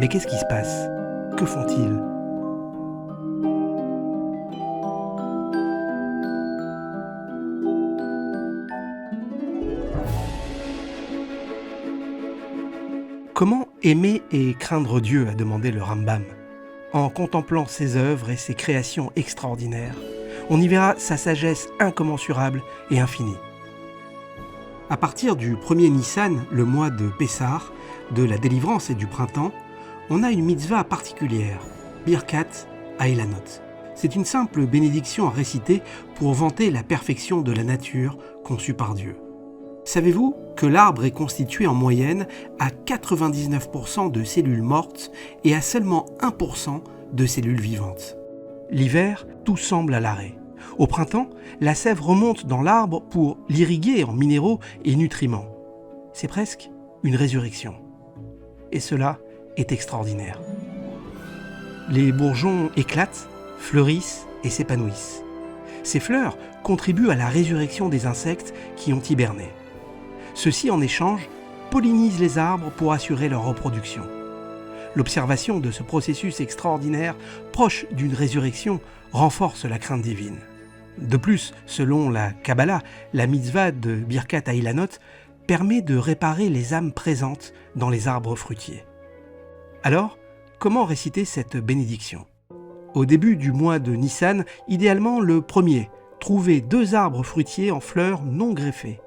Mais qu'est-ce qui se passe? Que font-ils? Comment aimer et craindre Dieu, a demandé le Rambam. En contemplant ses œuvres et ses créations extraordinaires, on y verra sa sagesse incommensurable et infinie. À partir du 1er Nissan, le mois de Pessah, de la délivrance et du printemps, on a une mitzvah particulière, Birkat Hailanot. C'est une simple bénédiction à réciter pour vanter la perfection de la nature conçue par Dieu. Savez-vous que l'arbre est constitué en moyenne à 99% de cellules mortes et à seulement 1% de cellules vivantes? L'hiver, tout semble à l'arrêt. Au printemps, la sève remonte dans l'arbre pour l'irriguer en minéraux et nutriments. C'est presque une résurrection. Et cela est extraordinaire. Les bourgeons éclatent, fleurissent et s'épanouissent. Ces fleurs contribuent à la résurrection des insectes qui ont hiberné. Ceux-ci, en échange, pollinisent les arbres pour assurer leur reproduction. L'observation de ce processus extraordinaire, proche d'une résurrection, renforce la crainte divine. De plus, selon la Kabbalah, la mitzvah de Birkat Hailanot permet de réparer les âmes présentes dans les arbres fruitiers. Alors, comment réciter cette bénédiction? Au début du mois de Nissan, idéalement le premier, trouvez 2 arbres fruitiers en fleurs non greffées.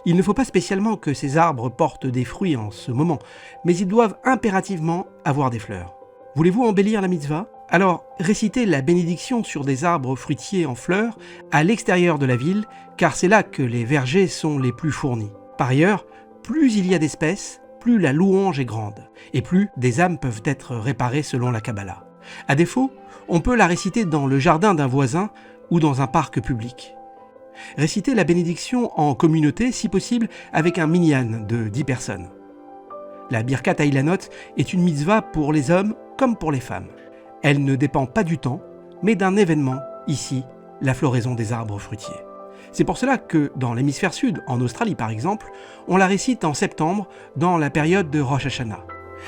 Il ne faut pas spécialement que ces arbres portent des fruits en ce moment, mais ils doivent impérativement avoir des fleurs. Voulez-vous embellir la mitzvah? Alors, récitez la bénédiction sur des arbres fruitiers en fleurs à l'extérieur de la ville, car c'est là que les vergers sont les plus fournis. Par ailleurs, plus il y a d'espèces, plus la louange est grande, et plus des âmes peuvent être réparées selon la Kabbalah. À défaut, on peut la réciter dans le jardin d'un voisin ou dans un parc public. Récitez la bénédiction en communauté, si possible avec un minyan de 10 personnes. La Birkat Hailanot est une mitzvah pour les hommes comme pour les femmes. Elle ne dépend pas du temps, mais d'un événement, ici, la floraison des arbres fruitiers. C'est pour cela que, dans l'hémisphère sud, en Australie par exemple, on la récite en septembre, dans la période de Rosh Hashanah.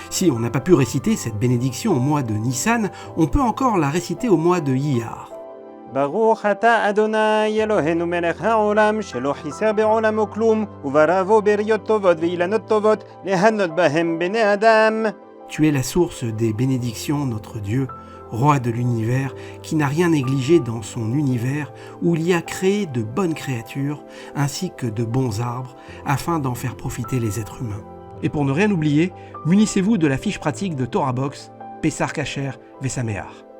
Si on n'a pas pu réciter cette bénédiction au mois de Nissan, on peut encore la réciter au mois de Iyar. ברוך אתה אדוני אלוהינו מלך העולם שלא חיסר בעולמו כלום ובראו בריות טובות ואילנות טובות להנות בהם בני אדם. Tu es la source des bénédictions, notre Dieu, roi de l'univers, qui n'a rien négligé dans son univers où il y a créé de bonnes créatures ainsi que de bons arbres afin d'en faire profiter les êtres humains. Et pour ne rien oublier, munissez-vous de la fiche pratique de Torah Box, Pessar Kasher Vesameach.